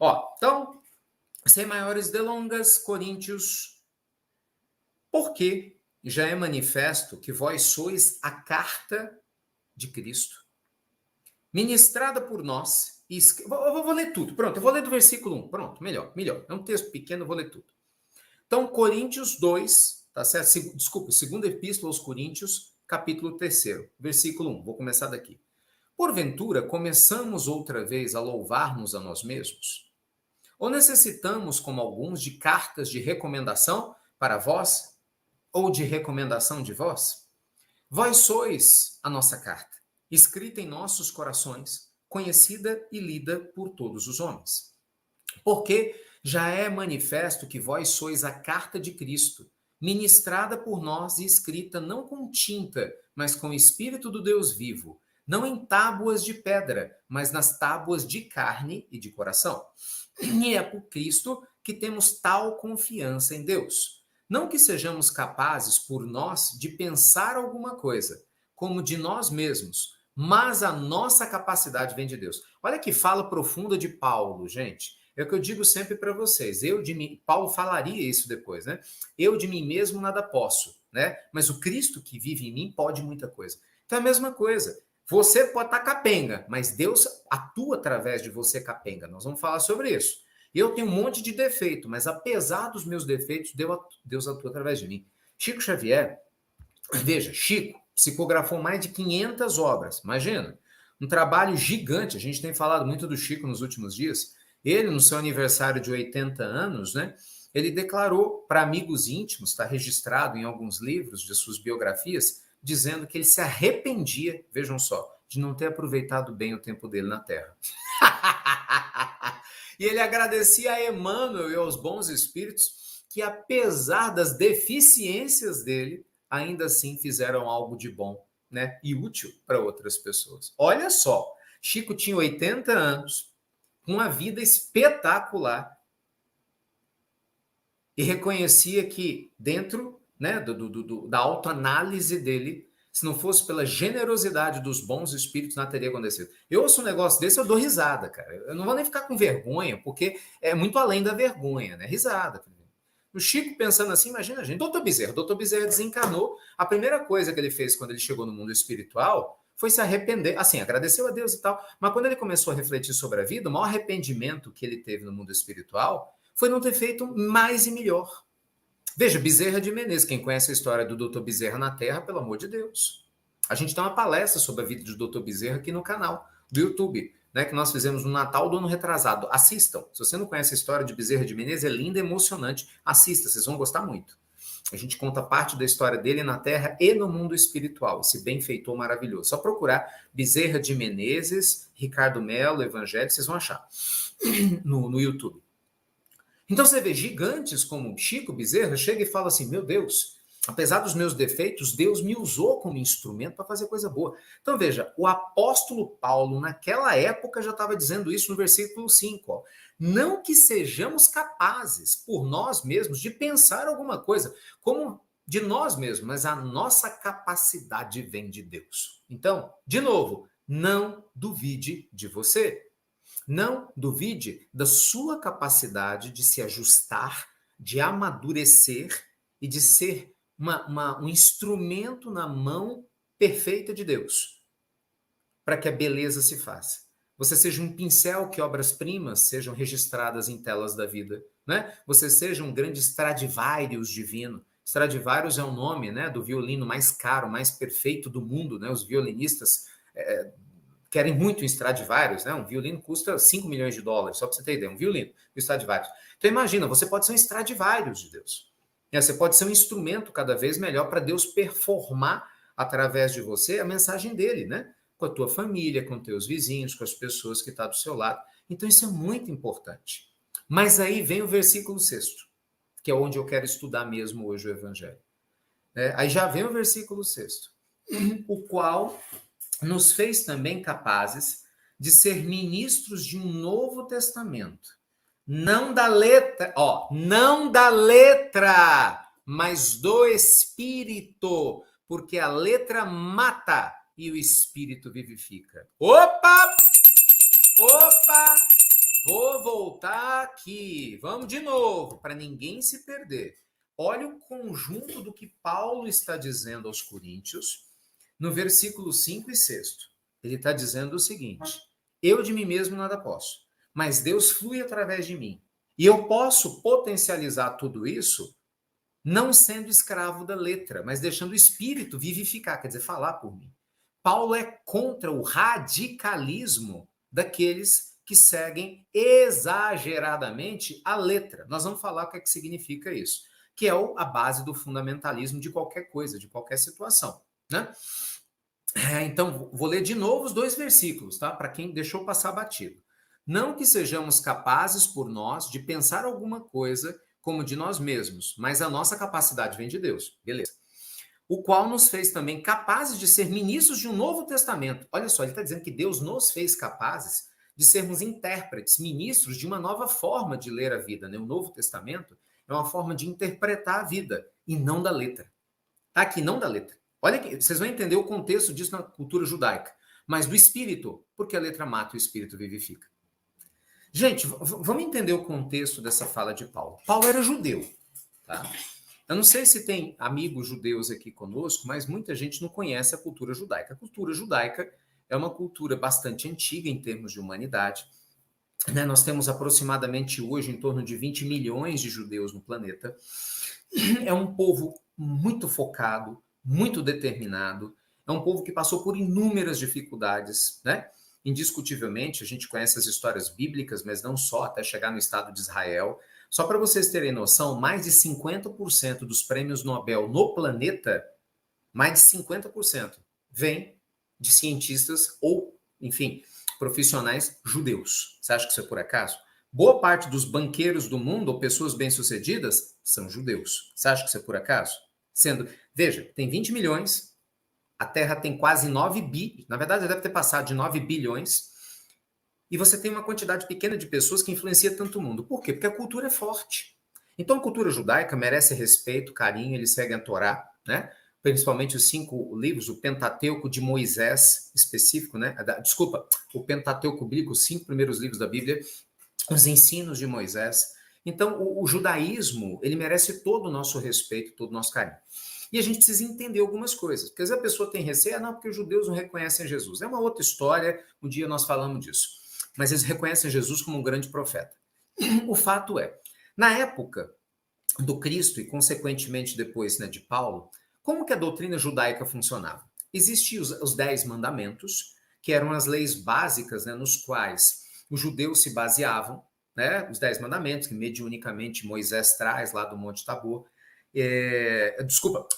Ó, então, sem maiores delongas, Coríntios, porque já é manifesto que vós sois a carta de Cristo, ministrada por nós. Vou ler tudo, pronto, eu vou ler do versículo 1, pronto, melhor. É um texto pequeno, eu vou ler tudo. Então, Coríntios 2, tá certo? Desculpa, segunda epístola aos Coríntios, capítulo 3, versículo 1, vou começar daqui. Porventura, começamos outra vez a louvar-nos a nós mesmos? Ou necessitamos, como alguns, de cartas de recomendação para vós? Ou de recomendação de vós? Vós sois a nossa carta, escrita em nossos corações, conhecida e lida por todos os homens. Porque já é manifesto que vós sois a carta de Cristo, ministrada por nós e escrita não com tinta, mas com o Espírito do Deus vivo, não em tábuas de pedra, mas nas tábuas de carne e de coração. E é por Cristo que temos tal confiança em Deus. Não que sejamos capazes por nós de pensar alguma coisa, como de nós mesmos, mas a nossa capacidade vem de Deus. Olha que fala profunda de Paulo, gente. É o que eu digo sempre para vocês. Paulo falaria isso depois, né? Eu de mim mesmo nada posso, né? Mas o Cristo que vive em mim pode muita coisa. Então é a mesma coisa. Você pode estar capenga, mas Deus atua através de você capenga. Nós vamos falar sobre isso. Eu tenho um monte de defeito, mas apesar dos meus defeitos, Deus atua através de mim. Chico Xavier, veja, Chico psicografou mais de 500 obras. Imagina, um trabalho gigante. A gente tem falado muito do Chico nos últimos dias. Ele, no seu aniversário de 80 anos, né, ele declarou para amigos íntimos, está registrado em alguns livros de suas biografias, dizendo que ele se arrependia, vejam só, de não ter aproveitado bem o tempo dele na Terra. E ele agradecia a Emmanuel e aos bons espíritos que, apesar das deficiências dele, ainda assim fizeram algo de bom, né, e útil para outras pessoas. Olha só, Chico tinha 80 anos, uma vida espetacular, e reconhecia que dentro, né, da autoanálise dele, se não fosse pela generosidade dos bons espíritos, não teria acontecido. Eu ouço um negócio desse, eu dou risada, cara. Eu não vou nem ficar com vergonha, porque é muito além da vergonha, né? Risada. O Chico pensando assim, imagina a gente, Dr. Bezerra desencarnou. A primeira coisa que ele fez quando ele chegou no mundo espiritual foi se arrepender, assim, agradeceu a Deus e tal, mas quando ele começou a refletir sobre a vida, o maior arrependimento que ele teve no mundo espiritual foi não ter feito mais e melhor. Veja, Bezerra de Menezes, quem conhece a história do Dr. Bezerra na Terra, pelo amor de Deus. A gente tem uma palestra sobre a vida do Dr. Bezerra aqui no canal do YouTube, né, que nós fizemos no Natal do ano retrasado. Assistam. Se você não conhece a história de Bezerra de Menezes, é linda e emocionante. Assista, vocês vão gostar muito. A gente conta parte da história dele na Terra e no mundo espiritual. Esse benfeitor maravilhoso. Só procurar Bezerra de Menezes, Ricardo Mello, Evangelho, vocês vão achar no YouTube. Então você vê gigantes como Chico Bezerra, chega e fala assim, meu Deus, apesar dos meus defeitos, Deus me usou como instrumento para fazer coisa boa. Então veja, o apóstolo Paulo naquela época já estava dizendo isso no versículo 5. Ó, não que sejamos capazes por nós mesmos de pensar alguma coisa, como de nós mesmos, mas a nossa capacidade vem de Deus. Então, de novo, não duvide de você. Não duvide da sua capacidade de se ajustar, de amadurecer e de ser um instrumento na mão perfeita de Deus, para que a beleza se faça. Você seja um pincel que obras-primas sejam registradas em telas da vida, né? Você seja um grande Stradivarius divino. Stradivarius é o nome, né, do violino mais caro, mais perfeito do mundo, né? Os violinistas querem muito um Stradivarius, né? Um violino custa 5 milhões de dólares, só para você ter ideia, um violino, um Stradivarius. Então imagina, você pode ser um Stradivarius de Deus. Você pode ser um instrumento cada vez melhor para Deus performar através de você a mensagem dele, né? Com a tua família, com teus vizinhos, com as pessoas que estão do seu lado. Então isso é muito importante. Mas aí vem o versículo 6, que é onde eu quero estudar mesmo hoje o Evangelho. Aí já vem o versículo 6, o qual nos fez também capazes de ser ministros de um novo testamento. Não da letra, não da letra, mas do Espírito, porque a letra mata e o Espírito vivifica. Opa! Vou voltar aqui. Vamos de novo, para ninguém se perder. Olha o conjunto do que Paulo está dizendo aos Coríntios, no versículo 5 e 6. Ele está dizendo o seguinte: eu de mim mesmo nada posso, mas Deus flui através de mim. E eu posso potencializar tudo isso não sendo escravo da letra, mas deixando o espírito vivificar, quer dizer, falar por mim. Paulo é contra o radicalismo daqueles que seguem exageradamente a letra. Nós vamos falar o que é que significa isso, que é a base do fundamentalismo de qualquer coisa, de qualquer situação, né? Então, vou ler de novo os 2 versículos, tá? Para quem deixou passar batido. Não que sejamos capazes por nós de pensar alguma coisa como de nós mesmos, mas a nossa capacidade vem de Deus. Beleza. O qual nos fez também capazes de ser ministros de um novo testamento. Olha só, ele está dizendo que Deus nos fez capazes de sermos intérpretes, ministros de uma nova forma de ler a vida, né? O Novo Testamento é uma forma de interpretar a vida e não da letra. Tá aqui, não da letra. Olha aqui, vocês vão entender o contexto disso na cultura judaica, mas do espírito, porque a letra mata e o espírito vivifica. Gente, vamos entender o contexto dessa fala de Paulo. Paulo era judeu, tá? Eu não sei se tem amigos judeus aqui conosco, mas muita gente não conhece a cultura judaica. A cultura judaica é uma cultura bastante antiga em termos de humanidade, né? Nós temos aproximadamente hoje em torno de 20 milhões de judeus no planeta. É um povo muito focado, muito determinado. É um povo que passou por inúmeras dificuldades, né? Indiscutivelmente, a gente conhece as histórias bíblicas, mas não só, até chegar no Estado de Israel. Só para vocês terem noção, mais de 50% dos prêmios Nobel no planeta, mais de 50%, vem de cientistas ou, enfim, profissionais judeus. Você acha que isso é por acaso? Boa parte dos banqueiros do mundo, ou pessoas bem-sucedidas, são judeus. Você acha que isso é por acaso? Veja, tem 20 milhões, a Terra tem quase 9 bi, na verdade deve ter passado de 9 bilhões, e você tem uma quantidade pequena de pessoas que influencia tanto o mundo. Por quê? Porque a cultura é forte. Então a cultura judaica merece respeito, carinho, eles seguem a Torá, né? Principalmente os 5 livros, o Pentateuco de Moisés específico, né? Desculpa, o Pentateuco bíblico, os 5 primeiros livros da Bíblia, os ensinos de Moisés. Então, o judaísmo, ele merece todo o nosso respeito, todo o nosso carinho. E a gente precisa entender algumas coisas. Porque às vezes a pessoa tem receio, não, porque os judeus não reconhecem Jesus. É uma outra história, um dia nós falamos disso. Mas eles reconhecem Jesus como um grande profeta. O fato é, na época do Cristo e, consequentemente, depois, né, de Paulo, como que a doutrina judaica funcionava? Existiam os 10 mandamentos, que eram as leis básicas, né, nos quais os judeus se baseavam, né, os 10 mandamentos, que mediunicamente Moisés traz lá do Monte Tabor,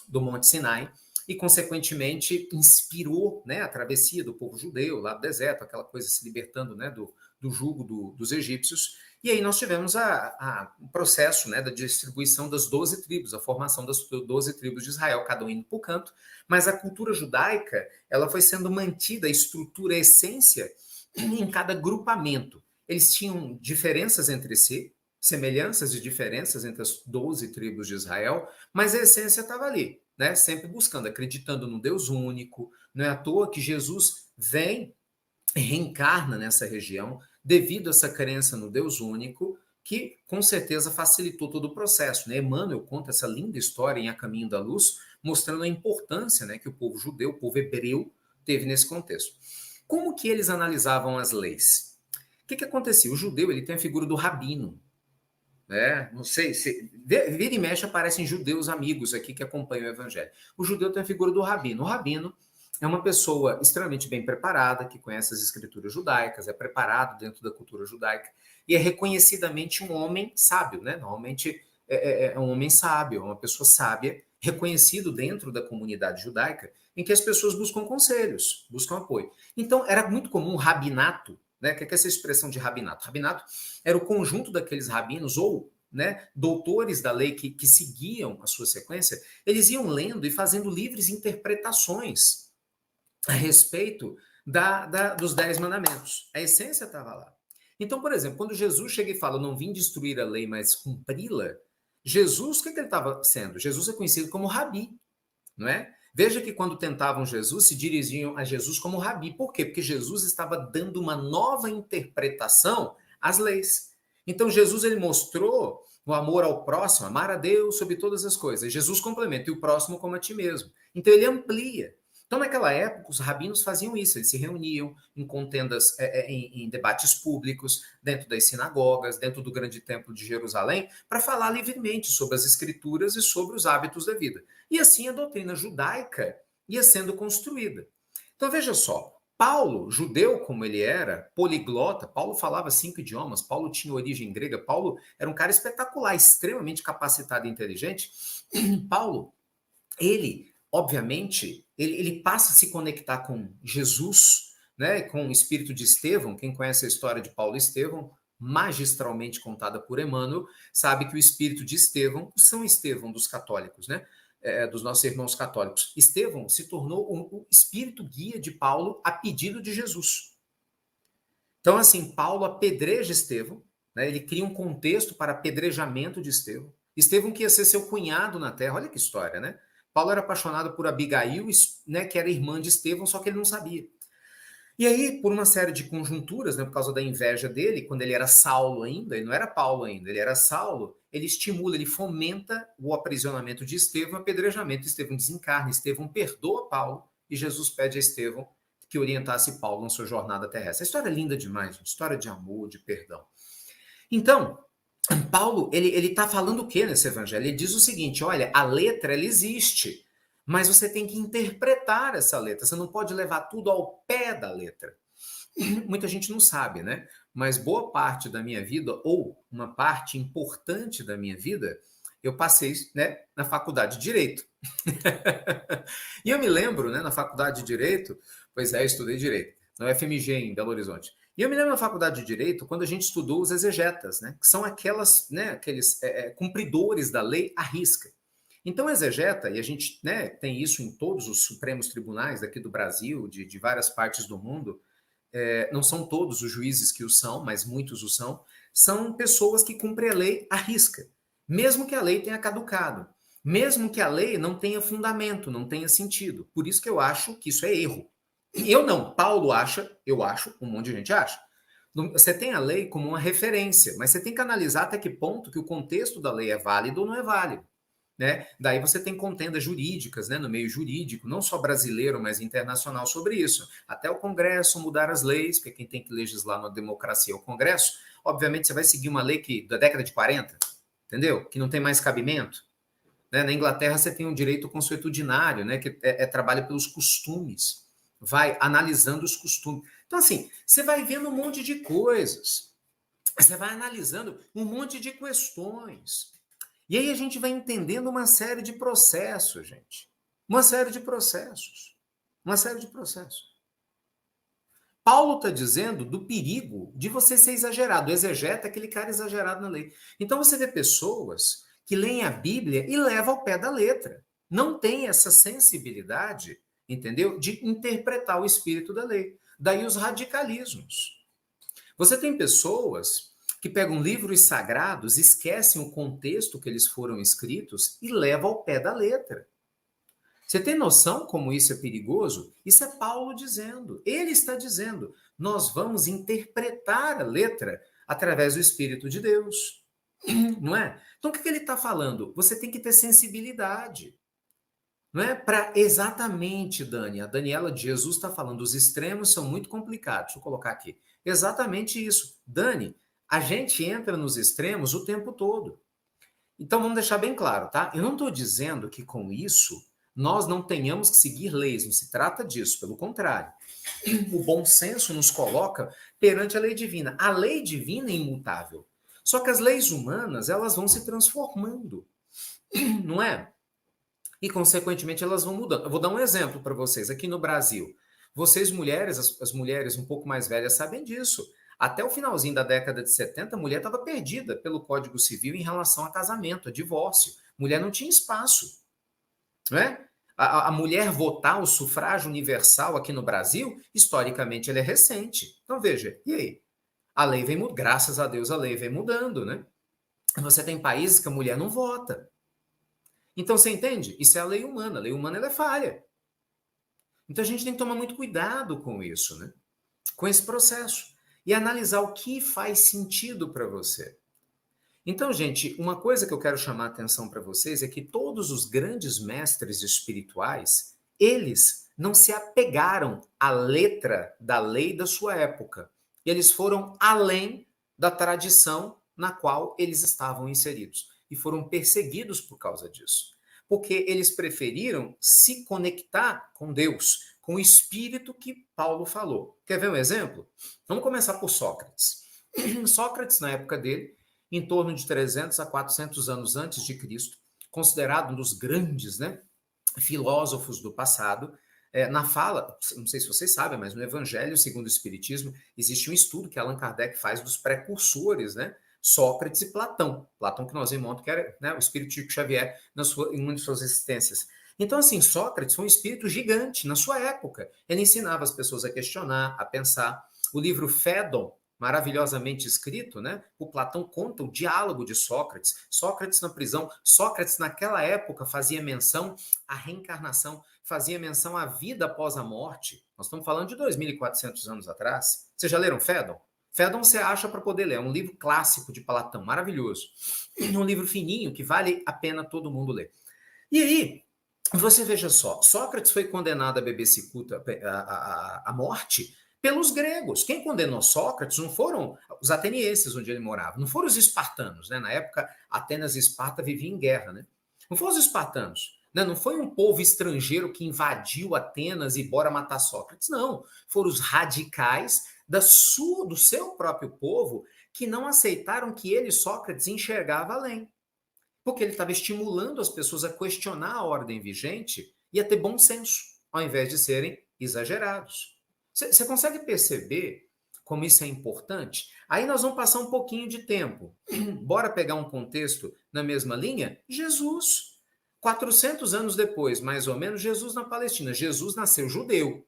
do Monte Sinai, e, consequentemente, inspirou, né, a travessia do povo judeu lá do deserto, aquela coisa se libertando, né, do jugo dos egípcios. E aí nós tivemos o processo, né, da distribuição das 12 tribos, a formação das 12 tribos de Israel, cada um indo para o canto, mas a cultura judaica ela foi sendo mantida, a estrutura, a essência, em cada grupamento. Eles tinham diferenças entre si, semelhanças e diferenças entre as 12 tribos de Israel, mas a essência estava ali, né? Sempre buscando, acreditando no Deus único. Não é à toa que Jesus vem e reencarna nessa região devido a essa crença no Deus único, que com certeza facilitou todo o processo, né? Emmanuel conta essa linda história em A Caminho da Luz, mostrando a importância, né, que o povo judeu, o povo hebreu, teve nesse contexto. Como que eles analisavam as leis? O que acontecia? O judeu ele tem a figura do rabino, né? Não sei, vira e mexe aparecem judeus amigos aqui que acompanham o evangelho. O judeu tem a figura do rabino. O rabino é uma pessoa extremamente bem preparada, que conhece as escrituras judaicas, é preparado dentro da cultura judaica e é reconhecidamente um homem sábio, né? Normalmente é um homem sábio, uma pessoa sábia, reconhecido dentro da comunidade judaica, em que as pessoas buscam conselhos, buscam apoio. Então, era muito comum o rabinato, né? O que é essa expressão de rabinato? Rabinato era o conjunto daqueles rabinos ou, né, doutores da lei que seguiam a sua sequência, eles iam lendo e fazendo livres interpretações a respeito dos 10 mandamentos. A essência estava lá. Então, por exemplo, quando Jesus chega e fala, não vim destruir a lei, mas cumpri-la, Jesus, o que ele estava sendo? Jesus é conhecido como Rabi, não é? Veja que quando tentavam Jesus, se dirigiam a Jesus como Rabi. Por quê? Porque Jesus estava dando uma nova interpretação as leis. Então Jesus ele mostrou o amor ao próximo, amar a Deus sobre todas as coisas. Jesus complementa, e o próximo como a ti mesmo. Então ele amplia. Então, naquela época, os rabinos faziam isso, eles se reuniam em contendas, em debates públicos, dentro das sinagogas, dentro do grande templo de Jerusalém, para falar livremente sobre as escrituras e sobre os hábitos da vida. E assim a doutrina judaica ia sendo construída. Então, veja só, Paulo, judeu como ele era, poliglota, Paulo falava 5 idiomas, Paulo tinha origem grega, Paulo era um cara espetacular, extremamente capacitado e inteligente. Paulo, ele, obviamente, ele passa a se conectar com Jesus, né, com o espírito de Estevão. Quem conhece a história de Paulo e Estevão, magistralmente contada por Emmanuel, sabe que o espírito de Estevão, São Estevão dos católicos, né, dos nossos irmãos católicos, Estevão se tornou o espírito guia de Paulo a pedido de Jesus. Então, assim, Paulo apedreja Estevão, né, ele cria um contexto para apedrejamento de Estevão. Estevão que ia ser seu cunhado na terra, olha que história, né? Paulo era apaixonado por Abigail, né, que era irmã de Estevão, só que ele não sabia. E aí, por uma série de conjunturas, né, por causa da inveja dele, quando ele era Saulo ainda, ele não era Paulo ainda, ele era Saulo, ele estimula, ele fomenta o aprisionamento de Estevão, o apedrejamento. Estevão desencarna, Estevão perdoa Paulo, e Jesus pede a Estevão que orientasse Paulo na sua jornada terrestre. A história é linda demais, gente. História de amor, de perdão. Então, Paulo, ele está falando o que nesse evangelho? Ele diz o seguinte, olha, a letra, ela existe, mas você tem que interpretar essa letra, você não pode levar tudo ao pé da letra. Muita gente não sabe, né? Mas boa parte da minha vida, ou uma parte importante da minha vida, eu passei, né, na faculdade de Direito. E eu me lembro, né, na faculdade de Direito, pois é, eu estudei Direito, na UFMG, em Belo Horizonte. E eu me lembro na faculdade de Direito, quando a gente estudou os exegetas, né, que são aquelas, né, aqueles cumpridores da lei à risca. Então, exegeta, e a gente, né, tem isso em todos os supremos tribunais daqui do Brasil, de várias partes do mundo, não são todos os juízes que o são, mas muitos o são pessoas que cumprem a lei à risca, mesmo que a lei tenha caducado, mesmo que a lei não tenha fundamento, não tenha sentido. Por isso que eu acho que isso é erro. Eu não, Paulo acha, eu acho, um monte de gente acha. Você tem a lei como uma referência, mas você tem que analisar até que ponto que o contexto da lei é válido ou não é válido. Né? Daí você tem contendas jurídicas, né, no meio jurídico, não só brasileiro, mas internacional sobre isso. Até o Congresso mudar as leis, porque quem tem que legislar na democracia é o Congresso. Obviamente você vai seguir uma lei da década de 40, entendeu? Que não tem mais cabimento. Né? Na Inglaterra você tem um direito consuetudinário, né, que trabalha pelos costumes, vai analisando os costumes. Então, assim, você vai vendo um monte de coisas, você vai analisando um monte de questões. E aí a gente vai entendendo uma série de processos, gente. Uma série de processos. Uma série de processos. Paulo está dizendo do perigo de você ser exagerado. O exegeta é aquele cara exagerado na lei. Então você vê pessoas que leem a Bíblia e levam ao pé da letra. Não tem essa sensibilidade, entendeu? De interpretar o espírito da lei. Daí os radicalismos. Você tem pessoas que pegam livros sagrados, esquecem o contexto que eles foram escritos e levam ao pé da letra. Você tem noção como isso é perigoso? Isso é Paulo dizendo. Ele está dizendo, nós vamos interpretar a letra através do Espírito de Deus. Não é? Então, o que ele está falando? Você tem que ter sensibilidade. Não é? Para exatamente, Dani, a Daniela de Jesus está falando, os extremos são muito complicados. Deixa eu colocar aqui. Exatamente isso. Dani, a gente entra nos extremos o tempo todo. Então, vamos deixar bem claro, tá? Eu não estou dizendo que com isso nós não tenhamos que seguir leis, não se trata disso, pelo contrário. O bom senso nos coloca perante a lei divina. A lei divina é imutável. Só que as leis humanas, elas vão se transformando, não é? E, consequentemente, elas vão mudando. Eu vou dar um exemplo para vocês. Aqui no Brasil, vocês mulheres, as mulheres um pouco mais velhas sabem disso. Até o finalzinho da década de 70, a mulher estava perdida pelo Código Civil em relação a casamento, a divórcio. Mulher não tinha espaço. Não é? A mulher votar, o sufrágio universal aqui no Brasil, historicamente, ele é recente. Então, veja, e aí? A lei vem mudando, graças a Deus a lei vem mudando, né? Você tem países que a mulher não vota. Então, você entende? Isso é a lei humana. A lei humana ela é falha. Então, a gente tem que tomar muito cuidado com isso, né? Com esse processo. e analisar o que faz sentido para você. Então, gente, uma coisa que eu quero chamar a atenção para vocês é que todos os grandes mestres espirituais, eles não se apegaram à letra da lei da sua época. Eles foram além da tradição na qual eles estavam inseridos e foram perseguidos por causa disso. Porque eles preferiram se conectar com Deus, com o espírito que Paulo falou. Quer ver um exemplo? Vamos começar por Sócrates. Sócrates, na época dele, em torno de 300 a 400 anos antes de Cristo, considerado um dos grandes, né, filósofos do passado, na fala, não sei se vocês sabem, mas no Evangelho segundo o Espiritismo, existe um estudo que Allan Kardec faz dos precursores, né, Sócrates e Platão. Platão que nós vimos ontem, que era, né, o espírito de Chico Xavier em uma de suas existências. Então, assim, Sócrates foi um espírito gigante na sua época. Ele ensinava as pessoas a questionar, a pensar. O livro Fédon, maravilhosamente escrito, né? O Platão conta o diálogo de Sócrates, Sócrates na prisão. Sócrates, naquela época, fazia menção à reencarnação, fazia menção à vida após a morte. Nós estamos falando de 2.400 anos atrás. Vocês já leram Fédon? Fédon você acha para poder ler, é um livro clássico de Platão, maravilhoso. Um livro fininho que vale a pena todo mundo ler. E aí, você veja só, Sócrates foi condenado a beber cicuta, à morte, pelos gregos. Quem condenou Sócrates não foram os atenienses onde ele morava, não foram os espartanos, né? Na época, Atenas e Esparta viviam em guerra, né? Não foram os espartanos, né? Não foi um povo estrangeiro que invadiu Atenas e bora matar Sócrates, não. Foram os radicais do seu próprio povo que não aceitaram que ele, Sócrates, enxergava além. Porque ele estava estimulando as pessoas a questionar a ordem vigente e a ter bom senso, ao invés de serem exagerados. Você consegue perceber como isso é importante? Aí nós vamos passar um pouquinho de tempo. Bora pegar um contexto na mesma linha? Jesus. 400 anos depois, mais ou menos, Jesus na Palestina. Jesus nasceu judeu.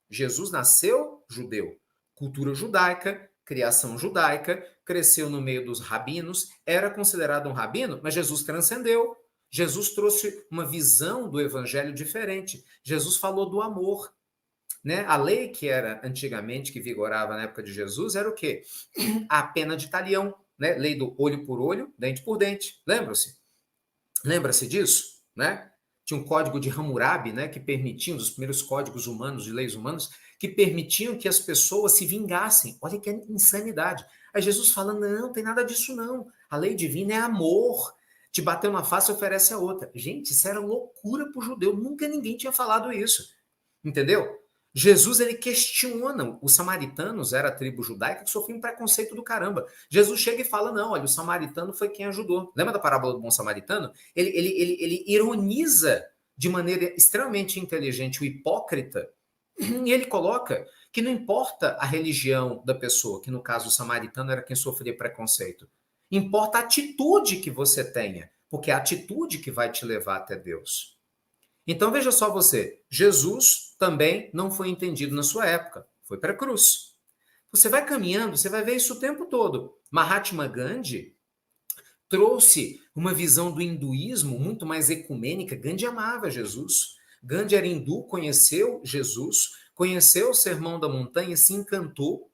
Jesus nasceu judeu. Cultura judaica, criação judaica, cresceu no meio dos rabinos, era considerado um rabino, mas Jesus transcendeu. Jesus trouxe uma visão do evangelho diferente. Jesus falou do amor. Né? A lei que era antigamente, que vigorava na época de Jesus, era o quê? A pena de talião, né? Lei do olho por olho, dente por dente. Lembra-se? Lembra-se disso? Né? Tinha um código de Hammurabi, né, que permitia, um dos primeiros códigos humanos, de leis humanas, que permitiam que as pessoas se vingassem. Olha que insanidade. Aí Jesus fala, não, tem nada disso não. A lei divina é amor. Te bateu uma face, oferece a outra. Gente, isso era loucura para o judeu. Nunca ninguém tinha falado isso. Entendeu? Jesus, ele questiona, os samaritanos, era a tribo judaica que sofria um preconceito do caramba. Jesus chega e fala, não, olha, o samaritano foi quem ajudou. Lembra da parábola do bom samaritano? Ele ironiza de maneira extremamente inteligente o hipócrita, e ele coloca que não importa a religião da pessoa, que no caso o samaritano era quem sofria preconceito, importa a atitude que você tenha, porque é a atitude que vai te levar até Deus. Então veja só você, Jesus também não foi entendido na sua época, foi para a cruz. Você vai caminhando, você vai ver isso o tempo todo. Mahatma Gandhi trouxe uma visão do hinduísmo muito mais ecumênica. Gandhi amava Jesus. Gandhi era hindu, conheceu Jesus, conheceu o Sermão da Montanha, se encantou.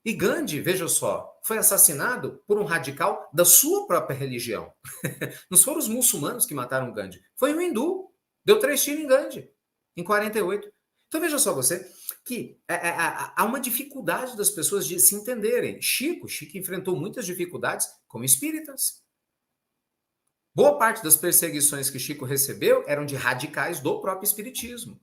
E Gandhi, veja só, foi assassinado por um radical da sua própria religião. Não foram os muçulmanos que mataram Gandhi, foi um hindu. Deu 3 tiros em Gandhi, em 48. Então veja só você, que há uma dificuldade das pessoas de se entenderem. Chico enfrentou muitas dificuldades como espíritas. Boa parte das perseguições que Chico recebeu eram de radicais do próprio espiritismo.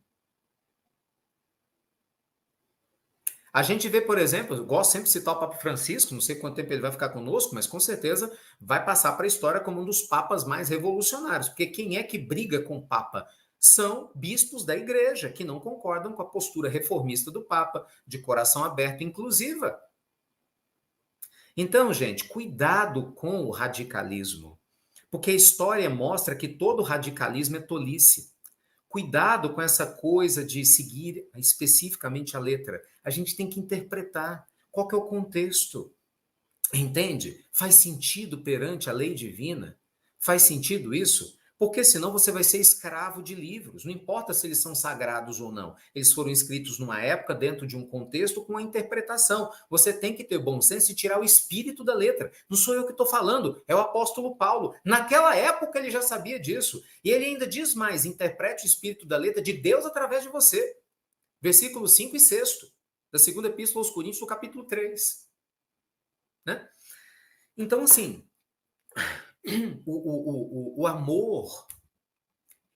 A gente vê, por exemplo, eu gosto sempre de citar o Papa Francisco, não sei quanto tempo ele vai ficar conosco, mas com certeza vai passar para a história como um dos papas mais revolucionários, porque quem é que briga com o Papa? São bispos da igreja, que não concordam com a postura reformista do Papa, de coração aberto, inclusiva. Então, gente, cuidado com o radicalismo, porque a história mostra que todo radicalismo é tolice. Cuidado com essa coisa de seguir especificamente a letra. A gente tem que interpretar qual que é o contexto. Entende? Faz sentido perante a lei divina? Faz sentido isso? Porque senão você vai ser escravo de livros. Não importa se eles são sagrados ou não. Eles foram escritos numa época, dentro de um contexto, com uma interpretação. Você tem que ter bom senso e tirar o espírito da letra. Não sou eu que estou falando, é o apóstolo Paulo. Naquela época ele já sabia disso. E ele ainda diz mais: interprete o espírito da letra de Deus através de você. Versículos 5 e 6 da segunda epístola aos Coríntios, no capítulo 3. Né? Então, assim, o amor,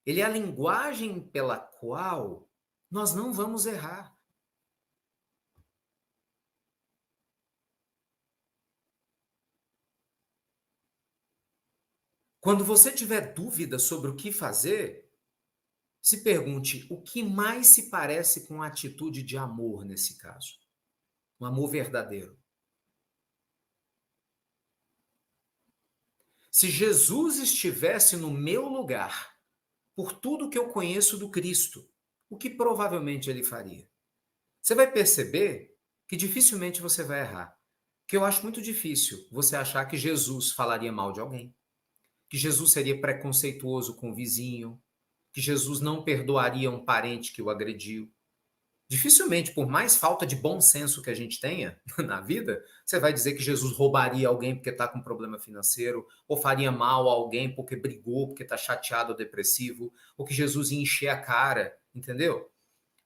ele é a linguagem pela qual nós não vamos errar. Quando você tiver dúvida sobre o que fazer, se pergunte o que mais se parece com a atitude de amor nesse caso. Um amor verdadeiro. Se Jesus estivesse no meu lugar, por tudo que eu conheço do Cristo, o que provavelmente ele faria? Você vai perceber que dificilmente você vai errar. Que eu acho muito difícil você achar que Jesus falaria mal de alguém, que Jesus seria preconceituoso com o vizinho, que Jesus não perdoaria um parente que o agrediu. Dificilmente, por mais falta de bom senso que a gente tenha na vida, você vai dizer que Jesus roubaria alguém porque está com problema financeiro, ou faria mal a alguém porque brigou, porque está chateado ou depressivo, ou que Jesus ia encher a cara, entendeu?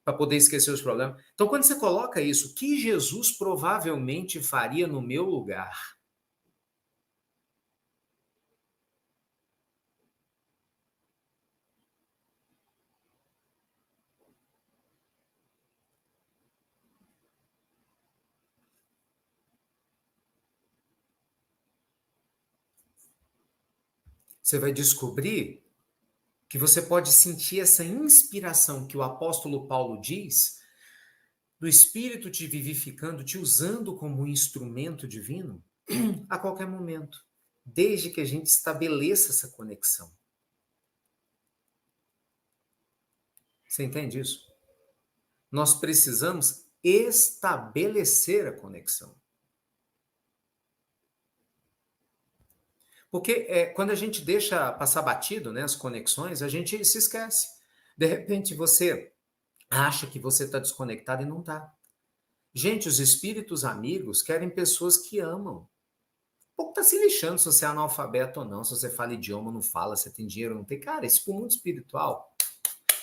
Para poder esquecer os problemas. Então, quando você coloca isso, o que Jesus provavelmente faria no meu lugar? Você vai descobrir que você pode sentir essa inspiração que o apóstolo Paulo diz, do Espírito te vivificando, te usando como um instrumento divino, a qualquer momento, desde que a gente estabeleça essa conexão. Você entende isso? Nós precisamos estabelecer a conexão. Porque quando a gente deixa passar batido, né, as conexões, a gente se esquece. De repente você acha que você está desconectado e não está. Gente, os espíritos amigos querem pessoas que amam. Pouco tá se lixando se você é analfabeto ou não, se você fala idioma ou não fala, se tem dinheiro ou não tem. Cara, isso para o mundo espiritual,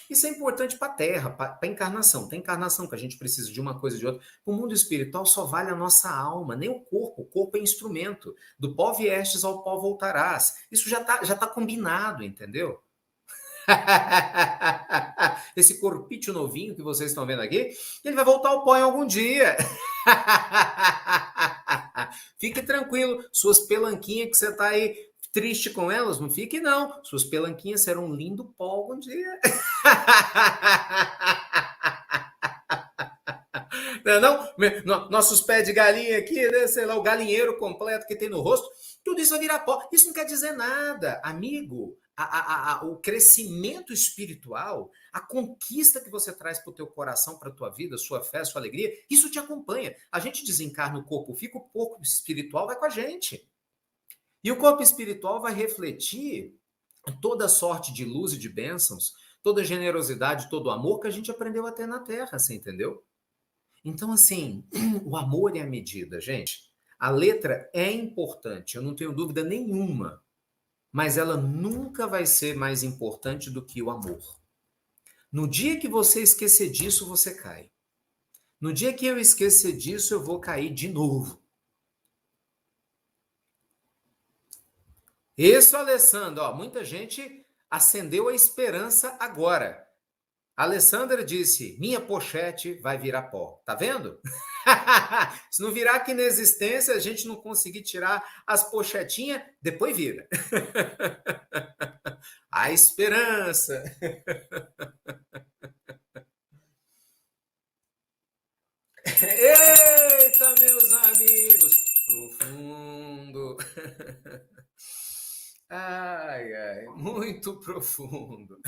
isso é importante para a Terra, para a encarnação. Tem encarnação que a gente precisa de uma coisa e de outra. O mundo espiritual só vale a nossa alma, nem o corpo. O corpo é instrumento. Do pó viestes, ao pó voltarás. Isso já tá combinado, entendeu? Esse corpite novinho que vocês estão vendo aqui, ele vai voltar ao pó em algum dia. Fique tranquilo, suas pelanquinhas que você está aí triste com elas, não fique não. Suas pelanquinhas serão um lindo pó algum dia. Não? Nossos pés de galinha aqui, né? Sei lá, o galinheiro completo que tem no rosto, tudo isso vai virar pó. Isso não quer dizer nada, amigo. O crescimento espiritual, a conquista que você traz para o teu coração, para a tua vida, sua fé, sua alegria, isso te acompanha. A gente desencarna o corpo, fica o corpo espiritual, vai com a gente. E o corpo espiritual vai refletir toda sorte de luz e de bênçãos, toda generosidade, todo amor que a gente aprendeu a ter na Terra, você entendeu? Então, assim, o amor é a medida, gente. A letra é importante, eu não tenho dúvida nenhuma, mas ela nunca vai ser mais importante do que o amor. No dia que você esquecer disso, você cai. No dia que eu esquecer disso, eu vou cair de novo. Isso, Alessandro, ó, muita gente acendeu a esperança agora. A Alessandra disse, minha pochete vai virar pó. Tá vendo? Se não virar aqui na existência, a gente não conseguir tirar as pochetinhas, depois vira. A esperança. Eita, meus amigos. Profundo. Ai, ai, muito profundo.